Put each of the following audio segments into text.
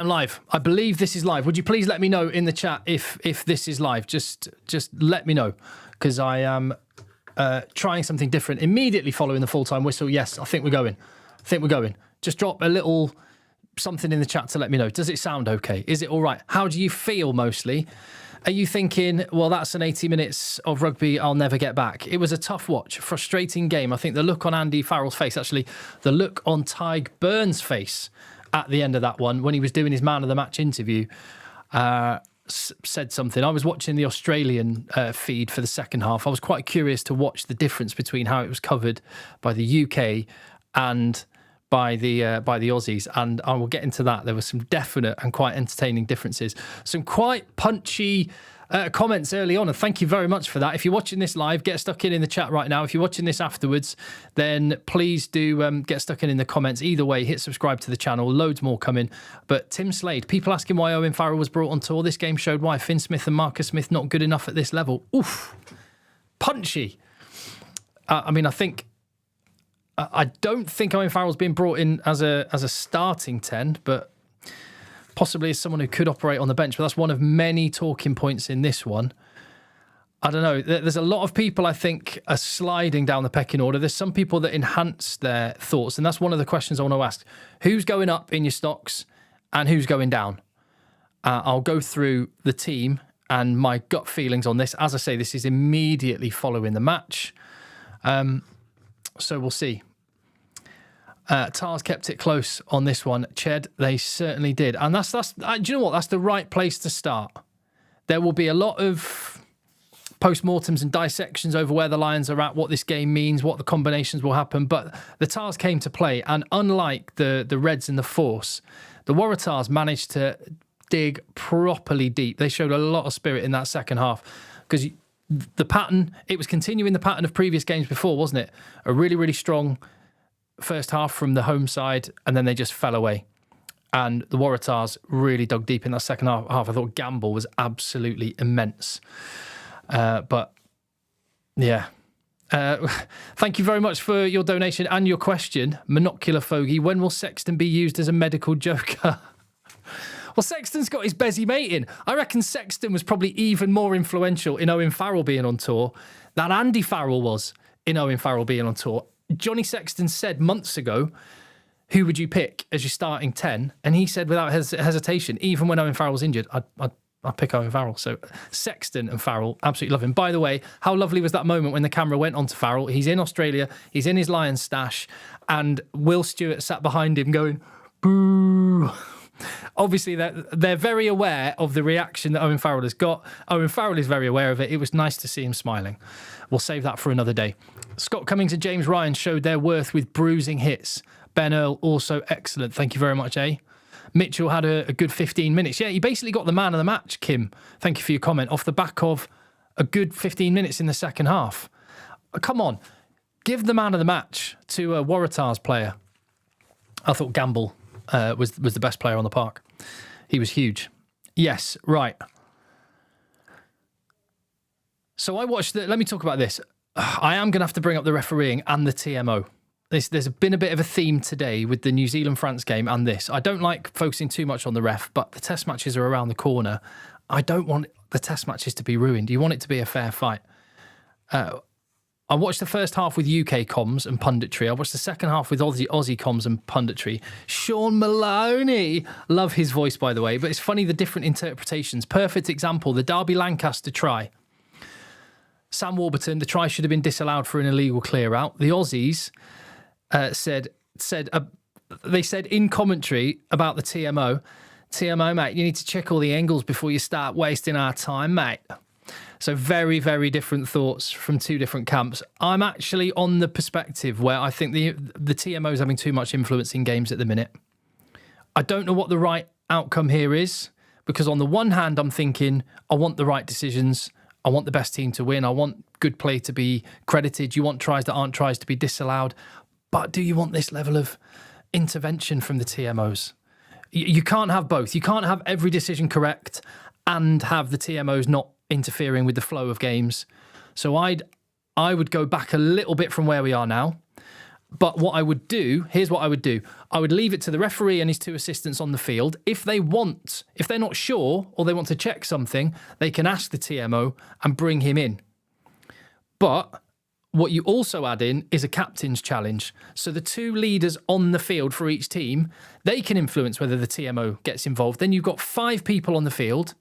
I'm live. I believe this is live. Would you please let me know in the chat if this is live? Just let me know, because I am trying something different immediately following the full-time whistle. Yes, I think we're going. Just drop a little something in the chat to let me know. Does it sound okay? Is it all right? How do you feel mostly? Are you thinking, well, that's an 80 minutes of rugby I'll never get back? It was a tough watch, frustrating game. I think the look on Andy Farrell's face, actually, the look on Tyg Burns' face at the end of that one, when he was doing his man of the match interview, said something. I was watching the Australian feed for the second half. I was quite curious to watch the difference between how it was covered by the UK and by the Aussies, and I will get into that. There were some definite and quite entertaining differences. Some quite punchy comments early on, and thank you very much for that. If you're watching this live, get stuck in the chat right now. If you're watching this afterwards, then please do get stuck in the comments. Either way, hit subscribe to the channel. Loads more coming. But Tim Slade, people asking why Owen Farrell was brought on tour. This game showed why Finn Smith and Marcus Smith not good enough at this level. Oof, punchy. I mean, I don't think Owen Farrell's been brought in as a starting 10, but possibly as someone who could operate on the bench. But that's one of many talking points in this one. I don't know. There's a lot of people, I think, are sliding down the pecking order. There's some people that enhance their thoughts, and that's one of the questions I want to ask. Who's going up in your stocks and who's going down? I'll go through the team and my gut feelings on this. As I say, this is immediately following the match. So we'll see. Tars kept it close on this one. Ched, they certainly did. And that's do you know what? That's the right place to start. There will be a lot of post-mortems and dissections over where the Lions are at, what this game means, what the combinations will happen. But the Tars came to play, and unlike the Reds and the Force, the Waratahs managed to dig properly deep. They showed a lot of spirit in that second half, because the pattern, it was continuing the pattern of previous games before, wasn't it? A really, really strong first half from the home side, and then they just fell away. And the Waratahs really dug deep in that second half. I thought Gamble was absolutely immense. But yeah. Thank you very much for your donation and your question. Monocular Fogey, when will Sexton be used as a medical joker? Well, Sexton's got his Bezzy mate in. I reckon Sexton was probably even more influential in Owen Farrell being on tour than Andy Farrell was in Owen Farrell being on tour. Johnny Sexton said months ago, who would you pick as your starting 10? And he said without hesitation, even when Owen Farrell was injured, I'd pick Owen Farrell. So Sexton and Farrell, absolutely love him. By the way, how lovely was that moment when the camera went on to Farrell? He's in Australia, he's in his Lions stash, and Will Stewart sat behind him going, boo. Obviously, they're very aware of the reaction that Owen Farrell has got. Owen Farrell is very aware of it. It was nice to see him smiling. We'll save that for another day. Scott Cummings and James Ryan showed their worth with bruising hits. Ben Earl, also excellent. Thank you very much, eh? Mitchell had a good 15 minutes. Yeah, he basically got the man of the match, Kim. Thank you for your comment. Off the back of a good 15 minutes in the second half. Come on. Give the man of the match to a Waratahs player. I thought Gamble was the best player on the park. He was huge. Yes, right. So I watched let me talk about this. I am going to have to bring up the refereeing and the TMO. There's been a bit of a theme today with the New Zealand-France game and this. I don't like focusing too much on the ref, but the test matches are around the corner. I don't want the test matches to be ruined. You want it to be a fair fight. I watched the first half with UK comms and punditry. I watched the second half with Aussie comms and punditry. Sean Maloney. Love his voice, by the way. But it's funny, the different interpretations. Perfect example, the Derby Lancaster try. Sam Warburton, the try should have been disallowed for an illegal clear-out. The Aussies said in commentary about the TMO, mate, you need to check all the angles before you start wasting our time, mate. So very, very different thoughts from two different camps. I'm actually on the perspective where I think the TMO is having too much influence in games at the minute. I don't know what the right outcome here is, because on the one hand, I'm thinking, I want the right decisions. I want the best team to win. I want good play to be credited. You want tries that aren't tries to be disallowed. But do you want this level of intervention from the TMOs? You can't have both. You can't have every decision correct and have the TMOs not interfering with the flow of games. So I would go back a little bit from where we are now. But what I would do, here's what I would do. I would leave it to the referee and his 2 assistants on the field. If they're not sure or they want to check something, they can ask the TMO and bring him in. But what you also add in is a captain's challenge. So the 2 leaders on the field for each team, they can influence whether the TMO gets involved. Then you've got 5 people on the field,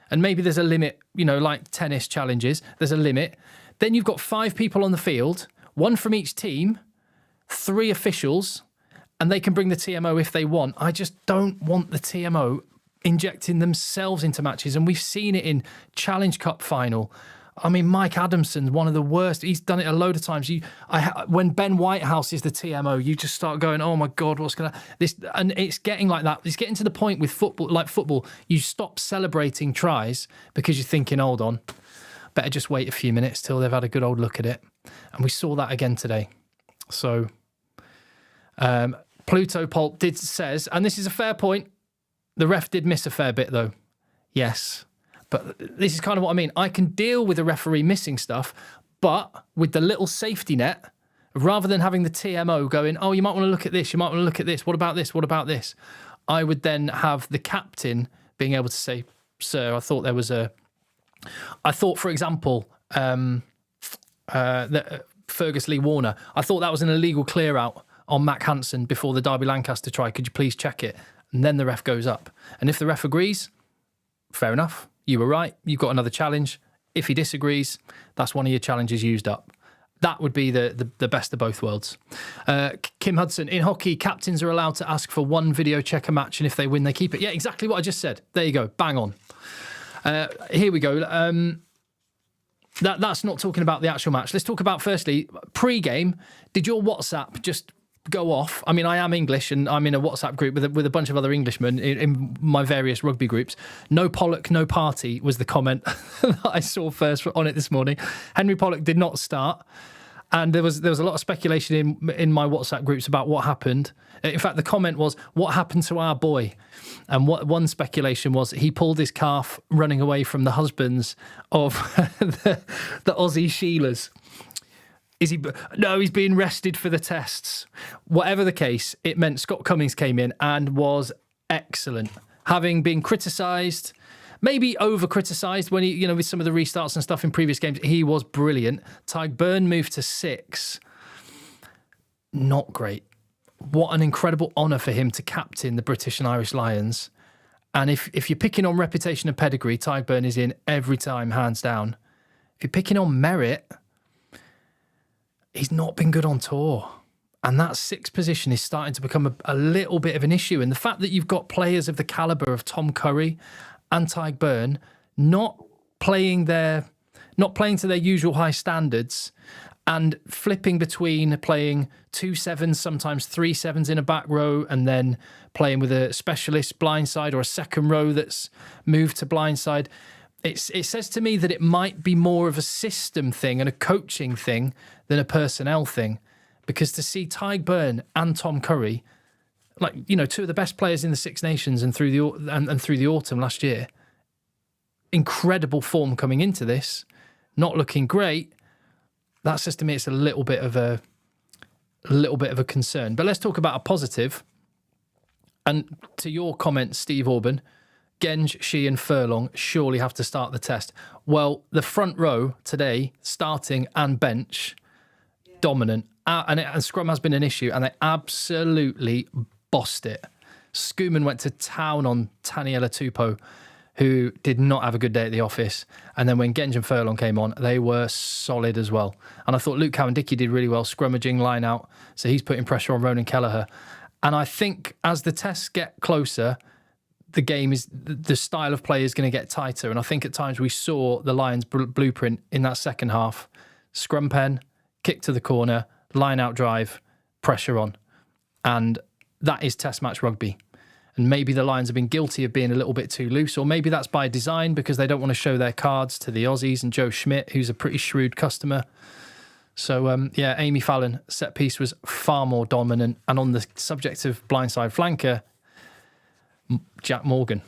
and maybe there's a limit, like tennis challenges, there's a limit. Then you've got 5 people on the field, 1 from each team, 3 officials, and they can bring the TMO if they want. I just don't want the TMO injecting themselves into matches, and we've seen it in Challenge Cup final. I mean, Mike Adamson's one of the worst. He's done it a load of times. When Ben Whitehouse is the TMO, you just start going, "Oh my God, what's gonna this?" And it's getting like that. It's getting to the point with football, like football, you stop celebrating tries because you're thinking, "Hold on, better just wait a few minutes till they've had a good old look at it." And we saw that again today. So, Pluto Pulp says, and this is a fair point. The ref did miss a fair bit, though. Yes. But this is kind of what I mean. I can deal with a referee missing stuff, but with the little safety net, rather than having the TMO going, "Oh, you might want to look at this, you might want to look at this, what about this, what about this?" I would then have the captain being able to say, "Sir, I thought, for example, Fergus Lee Warner, I thought that was an illegal clear out on Mac Hansen before the Derby Lancaster try. Could you please check it?" And then the ref goes up. And if the ref agrees, fair enough. You were right. You've got another challenge. If he disagrees, that's one of your challenges used up. That would be the best of both worlds. Kim Hudson, in hockey, captains are allowed to ask for 1 video check a match, and if they win, they keep it. Yeah, exactly what I just said. There you go. Bang on. Here we go. That's not talking about the actual match. Let's talk about, firstly, pre-game. Did your WhatsApp just go off? I mean, I am English and I'm in a WhatsApp group with a bunch of other Englishmen in my various rugby groups. "No Pollock, no party" was the comment that I saw first on it this morning. Henry Pollock did not start. And there was a lot of speculation in my WhatsApp groups about what happened. In fact, the comment was, "What happened to our boy?" And one speculation was he pulled his calf running away from the husbands of the Aussie Sheilas. No, he's being rested for the tests. Whatever the case, it meant Scott Cummings came in and was excellent. Having been criticised, maybe over-criticised when he, with some of the restarts and stuff in previous games, he was brilliant. Tyg Byrne moved to 6. Not great. What an incredible honour for him to captain the British and Irish Lions. And if you're picking on reputation and pedigree, Tyg Byrne is in every time, hands down. If you're picking on merit, he's not been good on tour. And that 6th position is starting to become a little bit of an issue. And the fact that you've got players of the calibre of Tom Curry and Tyg Byrne not playing to their usual high standards and flipping between playing 2 sevens, sometimes 3 sevens in a back row, and then playing with a specialist blindside or a second row that's moved to blindside. It says to me that it might be more of a system thing and a coaching thing than a personnel thing, because to see Tyg Byrne and Tom Curry, 2 of the best players in the Six Nations and through the autumn last year, incredible form coming into this, not looking great. That says to me it's a little bit of a concern. But let's talk about a positive. And to your comment, Steve Orban, Genge, Shee and Furlong surely have to start the test. Well, the front row today, starting and bench, dominant. And scrum has been an issue, and they absolutely bossed it. Schoeman went to town on Taniela Tupou, who did not have a good day at the office. And then when Genge and Furlong came on, they were solid as well. And I thought Luke Cowan-Dickey did really well, scrummaging, line out. So he's putting pressure on Ronan Kelleher. And I think as the tests get closer, the style of play is going to get tighter. And I think at times we saw the Lions blueprint in that second half. Scrum pen, kick to the corner, line out drive, pressure on. And that is test match rugby. And maybe the Lions have been guilty of being a little bit too loose, or maybe that's by design because they don't want to show their cards to the Aussies and Joe Schmidt, who's a pretty shrewd customer. So, Amy Fallon, set piece was far more dominant. And on the subject of blindside flanker, Jack Morgan.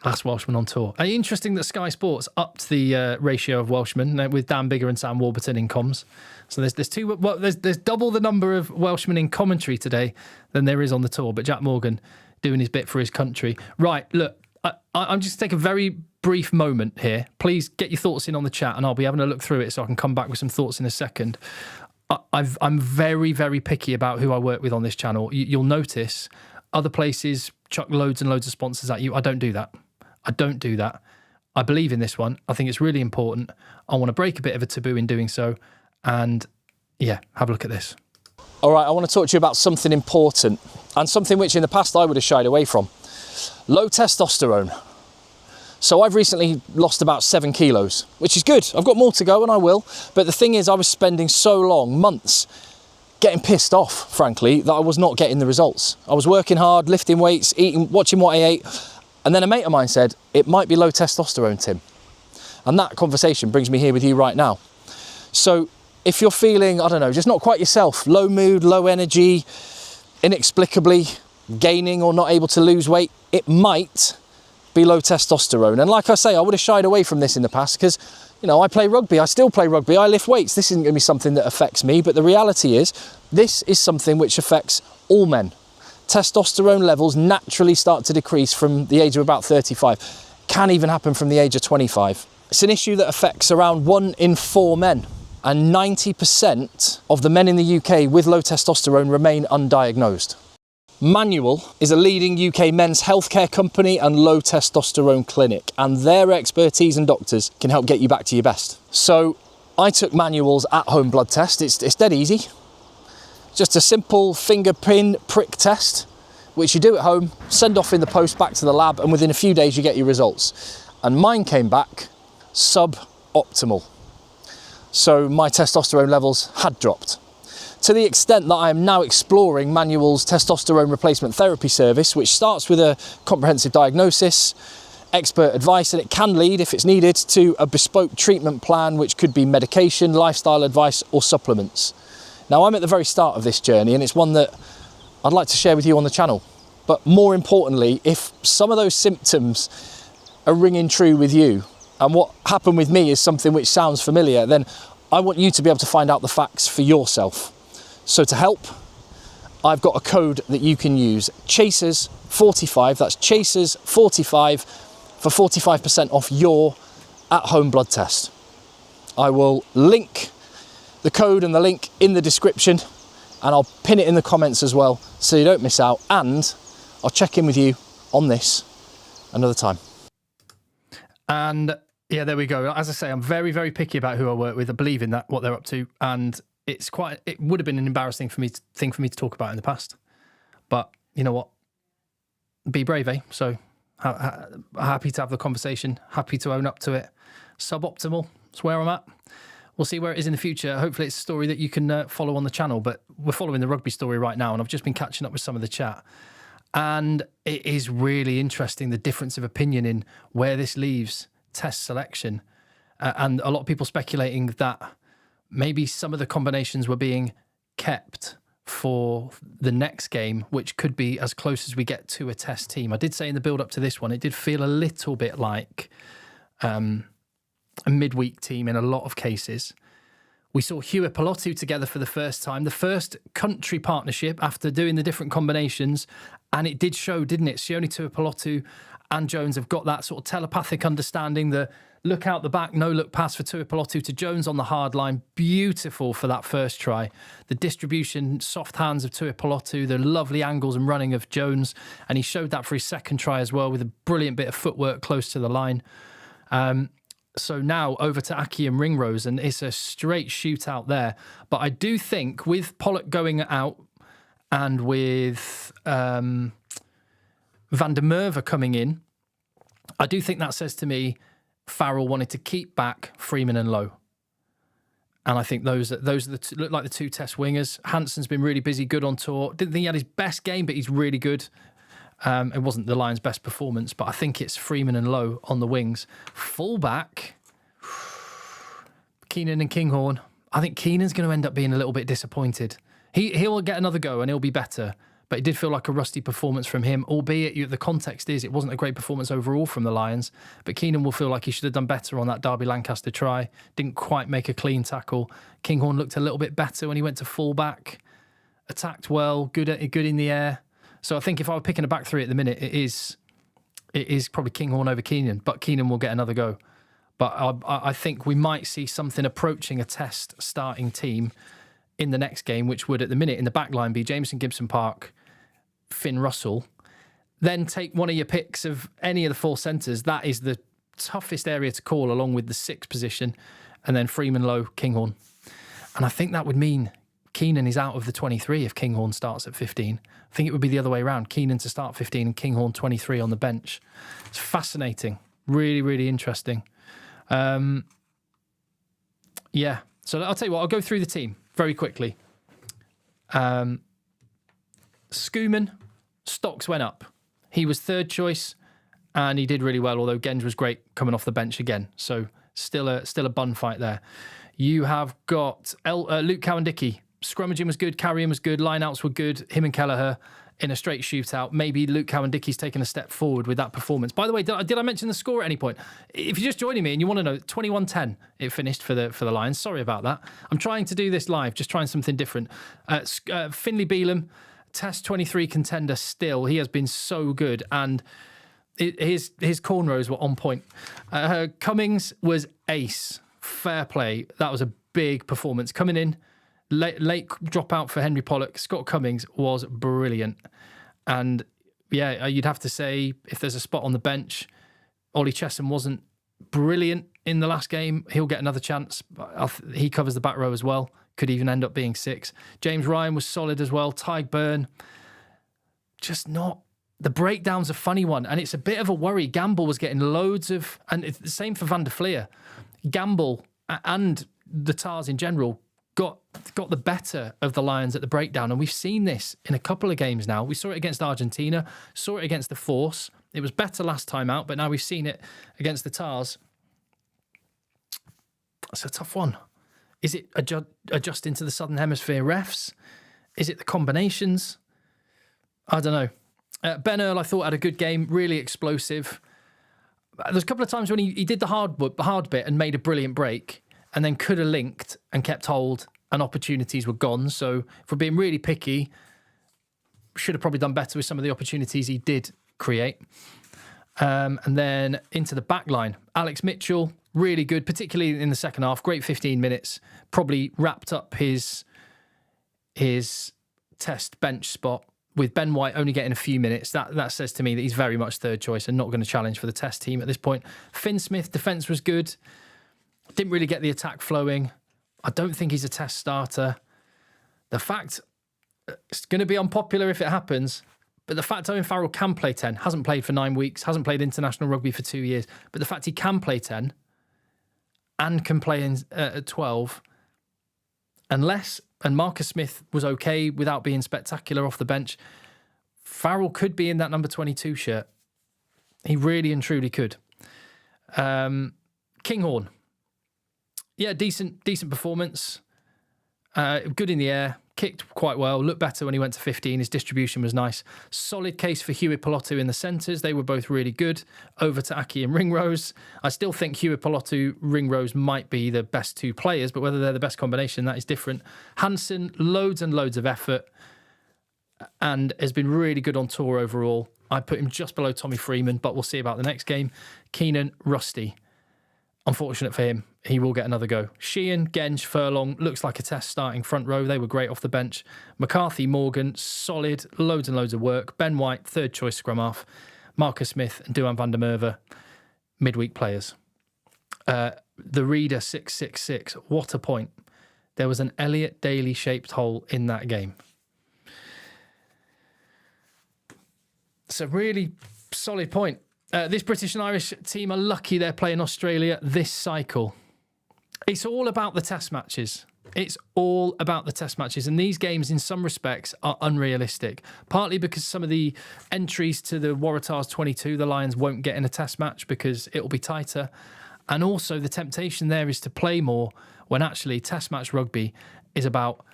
Last Welshman on tour. Interesting that Sky Sports upped the ratio of Welshmen with Dan Biggar and Sam Warburton in comms. So there's double the number of Welshmen in commentary today than there is on the tour. But Jack Morgan doing his bit for his country. Right, look, I'm just take a very brief moment here. Please get your thoughts in on the chat, and I'll be having a look through it so I can come back with some thoughts in a second. I'm very, very picky about who I work with on this channel. You'll notice other places chuck loads and loads of sponsors at you. I don't do that. I don't do that. I believe in this one. I think it's really important. I want to break a bit of a taboo in doing so. And yeah, have a look at this. All right, I want to talk to you about something important and something which in the past I would have shied away from. Low testosterone. So I've recently lost about 7 kilos, which is good. I've got more to go and I will. But the thing is, I was spending so long, months, getting pissed off, frankly, that I was not getting the results. I was working hard, lifting weights, eating, watching what I ate. And then a mate of mine said, it might be low testosterone, Tim. And that conversation brings me here with you right now. So if you're feeling, I don't know, just not quite yourself, low mood, low energy, inexplicably gaining or not able to lose weight, it might be low testosterone. And like I say, I would have shied away from this in the past because, you know, I play rugby, I still play rugby, I lift weights. This isn't going to be something that affects me. But the reality is, this is something which affects all men. Testosterone levels naturally start to decrease from the age of about 35. Can even happen from the age of 25. It's an issue that affects around 1 in 4 men. And 90% of the men in the UK with low testosterone remain undiagnosed. Manual is a leading UK men's healthcare company and low testosterone clinic, and their expertise and doctors can help get you back to your best. So I took Manual's at-home blood test. It's dead easy. Just a simple finger pin prick test, which you do at home, send off in the post back to the lab, and within a few days you get your results. And mine came back suboptimal. So my testosterone levels had dropped. To the extent that I am now exploring Manual's testosterone replacement therapy service, which starts with a comprehensive diagnosis, expert advice, and it can lead, if it's needed, to a bespoke treatment plan, which could be medication, lifestyle advice, or supplements. Now, I'm at the very start of this journey, and it's one that I'd like to share with you on the channel. But more importantly, if some of those symptoms are ringing true with you, and what happened with me is something which sounds familiar, then I want you to be able to find out the facts for yourself. So to help, I've got a code that you can use, Chasers45, that's Chasers45 for 45% off your at-home blood test. I will link the code and the link in the description, and I'll pin it in the comments as well so you don't miss out, and I'll check in with you on this another time. And yeah, there we go. As I say, I'm very, very picky about who I work with. I believe in that, what they're up to, and it would have been an embarrassing thing for me to talk about in the past. But you know what? Be brave, eh? So happy to have the conversation, happy to own up to it. Suboptimal, that's where I'm at. We'll see where it is in the future. Hopefully it's a story that you can follow on the channel, but we're following the rugby story right now, and I've just been catching up with some of the chat. And it is really interesting, the difference of opinion in where this leaves test selection. And a lot of people speculating that maybe some of the combinations were being kept for the next game, which could be as close as we get to a test team. I did say in the build-up to this one, it did feel a little bit like a midweek team in a lot of cases. We saw Hugh Pilotu together for the first time, the first country partnership after doing the different combinations, and it did show, didn't it? Sione Tuipulotu and Jones have got that sort of telepathic understanding, the look out the back, no look pass for Tuipulotu to Jones on the hard line. Beautiful for that first try. The distribution, soft hands of Tuipulotu, the lovely angles and running of Jones, and he showed that for his second try as well with a brilliant bit of footwork close to the line. So now over to Aki and Ringrose, and it's a straight shootout there. But I do think with Pollock going out and with Van der Merwe coming in, I do think that says to me Farrell wanted to keep back Freeman and Lowe. And I think those are the two, look like the two test wingers. Hansen's been really busy, good on tour. Didn't think he had his best game, but he's really good. It wasn't the Lions' best performance, but I think it's Freeman and Lowe on the wings. Fullback, Keenan and Kinghorn. I think Keenan's going to end up being a little bit disappointed. He'll get another go and he'll be better. but it did feel like a rusty performance from him, albeit the context is it wasn't a great performance overall from the Lions, but Keenan will feel like he should have done better on that Derby Lancaster try. Didn't quite make a clean tackle. Kinghorn looked a little bit better when he went to full-back, attacked well, good in the air. So I think if I were picking a back three at the minute, it is probably Kinghorn over Keenan, but Keenan will get another go. But I think we might see something approaching a test starting team in the next game, which would at the minute in the back line be Jameson Gibson-Park, Finn Russell. Then take one of your picks of any of the four centres. That is the toughest area to call, along with the sixth position, and then Freeman, Lowe, Kinghorn. And I think that would mean Keenan is out of the 23 if Kinghorn starts at 15. I think it would be the other way around. Keenan to start 15 and Kinghorn 23 on the bench. It's fascinating. Really, really interesting. Yeah. So I'll tell you what, I'll go through the team very quickly. Schoeman, stocks went up. He was third choice and he did really well, although Genge was great coming off the bench again. So still a bun fight there. You have got Luke Cowan-Dickie. Scrummaging was good, carrying was good, lineouts were good. Him and Kelleher in a straight shootout. Maybe Luke Cowan-Dickie's taken a step forward with that performance. By the way, did I mention the score at any point? If you're just joining me and you want to know, 21-10 it finished for the Lions. Sorry about that. I'm trying to do this live, just trying something different. Finley Bealham, Test 23 contender still. He has been so good, and his cornrows were on point. Cummings was ace. Fair play. That was a big performance. Coming in, late dropout for Henry Pollock. Scott Cummings was brilliant. And yeah, you'd have to say if there's a spot on the bench, Ollie Chesham wasn't brilliant in the last game. He'll get another chance. He covers the back row as well. Could even end up being 6. James Ryan was solid as well. Tyg Byrne, just not. The breakdown's a funny one, and it's a bit of a worry. Gamble was getting loads of, and it's the same for Van der Fleer. Gamble and the Tars in general got the better of the Lions at the breakdown, and we've seen this in a couple of games now. We saw it against Argentina, saw it against the Force. It was better last time out, but now we've seen it against the Tars. It's a tough one. Is it adjusting to the Southern Hemisphere refs? Is it the combinations? I don't know. Ben Earl, I thought, had a good game, really explosive. There's a couple of times when he did the hard bit and made a brilliant break, and then could have linked and kept hold, and opportunities were gone. So if we're being really picky, should have probably done better with some of the opportunities he did create. And then into the back line, Alex Mitchell, really good, particularly in the second half. Great 15 minutes. Probably wrapped up his test bench spot with Ben White only getting a few minutes. That says to me that he's very much third choice and not going to challenge for the test team at this point. Finn Smith, defence was good. Didn't really get the attack flowing. I don't think he's a test starter. The fact, it's going to be unpopular if it happens, but the fact Owen Farrell can play 10, hasn't played for 9 weeks, hasn't played international rugby for 2 years, but the fact he can play 10 and can play at 12, and Marcus Smith was okay without being spectacular off the bench, Farrell could be in that number 22 shirt. He really and truly could. Kinghorn. Yeah, decent performance. Good in the air. Kicked quite well. Looked better when he went to 15. His distribution was nice. Solid case for Hewitt Pelotu in the centres. They were both really good. Over to Aki and Ringrose. I still think Hewitt Pelotu, Ringrose might be the best 2 players, but whether they're the best combination, that is different. Hansen, loads and loads of effort, and has been really good on tour overall. I put him just below Tommy Freeman, but we'll see about the next game. Keenan, rusty. Unfortunate for him. He will get another go. Sheehan, Genge, Furlong, looks like a test starting front row. They were great off the bench. McCarthy, Morgan, solid, loads and loads of work. Ben White, third choice scrum half. Marcus Smith and Duan van der Merwe, midweek players. The Reader 666, what a point. There was an Elliot Daly shaped hole in that game. It's a really solid point. This British and Irish team are lucky they're playing Australia this cycle. It's all about the test matches. It's all about the test matches. And these games, in some respects, are unrealistic. Partly because some of the entries to the Waratahs 22, the Lions won't get in a test match because it'll be tighter. And also the temptation there is to play more when actually test match rugby is about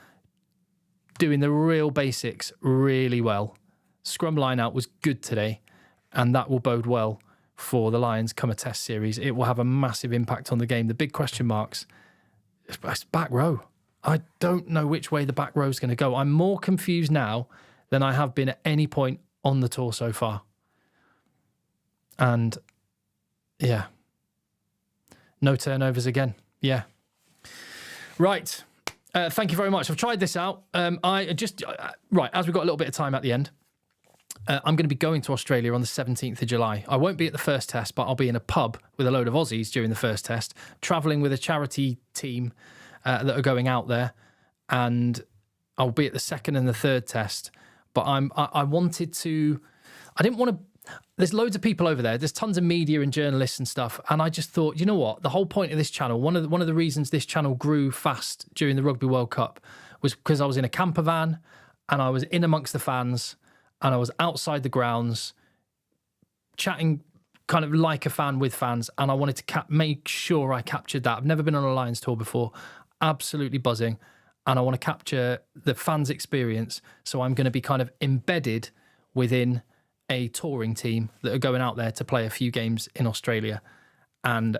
doing the real basics really well. Scrum line out was good today, and that will bode well for the Lions come a test series. It will have a massive impact on the game. The big question marks, it's back row. I don't know which way the back row is going to go. I'm more confused now than I have been at any point on the tour so far. And yeah, no turnovers again. Yeah. Right. Thank you very much. I've tried this out. Right, as we've got a little bit of time at the end, I'm going to be going to Australia on the 17th of July. I won't be at the first test, but I'll be in a pub with a load of Aussies during the first test, travelling with a charity team that are going out there, and I'll be at the second and the third test. But I wanted to... I didn't want to... There's loads of people over there. There's tons of media and journalists and stuff. And I just thought, you know what? The whole point of this channel, one of the reasons this channel grew fast during the Rugby World Cup was because I was in a camper van and I was in amongst the fans and I was outside the grounds chatting kind of like a fan with fans. And I wanted to make sure I captured that. I've never been on a Lions tour before. Absolutely buzzing. And I want to capture the fans' experience. So I'm going to be kind of embedded within a touring team that are going out there to play a few games in Australia. And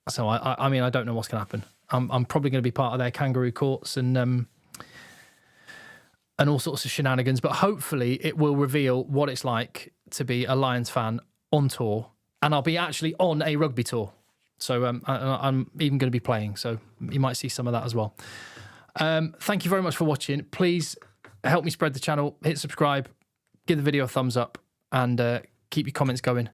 so, I mean, I don't know what's going to happen. I'm probably going to be part of their kangaroo courts and all sorts of shenanigans, but hopefully it will reveal what it's like to be a Lions fan on tour. And I'll be actually on a rugby tour. So I'm even going to be playing. So you might see some of that as well. Thank you very much for watching. Please help me spread the channel, hit subscribe, give the video a thumbs up, and keep your comments going.